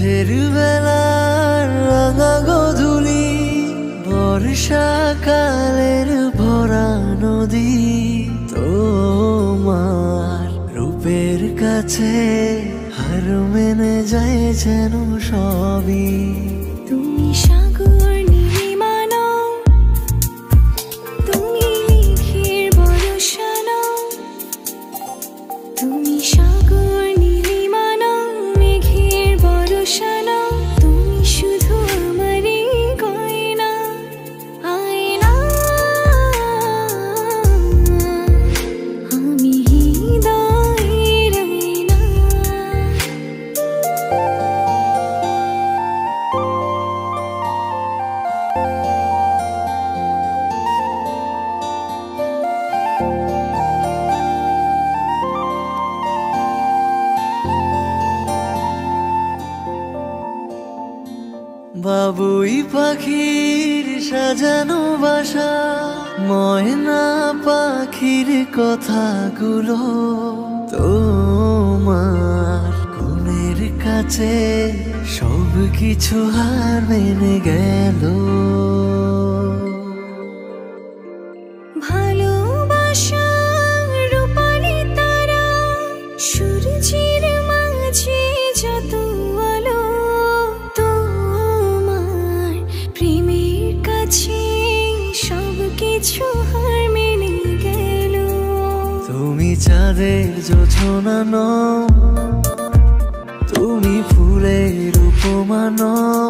মাঝের বেলার রাঙা গধূলি, বর্ষাকালের ভরা নদী, তোমার রূপের কাছে হার মেনে যায় যেন সবই। তুমি সাগর নীলিমা নও, তুমি মেঘের বর্ষা নও। তুমি সাগর নীলিমা নও, মেঘের বর্ষা নও। তুমি শুধু আমারই গয়না, আয়না। আমি হৃদয়ের আয়না। বাবুই পাখির সাজানো বাসা, ময়না পাখির কথাগুলো তোমার গুণের কাছে সব কিছু হার মেনে গেল। ভালোবাসা রূপালি তারা, সূর্যের মাঝে যত আলো। তোমার প্রেমের কাছে সব কিছু হার মেনে গেল। তুমি চাঁদের জোছনা নও, তুমি ফুলের উপমা নও।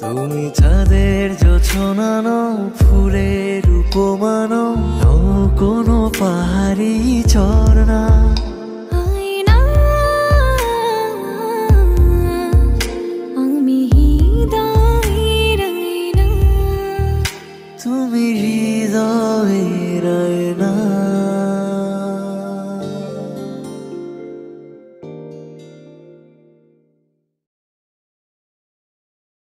তুমি চাঁদের জোছনা নও, ফুলের উপমা নও, নও কোনো পাহাড়ি ঝর্ণা। আয়না, আমি হৃদয়ের আয়না। তুমি হৃদয়ের আয়না।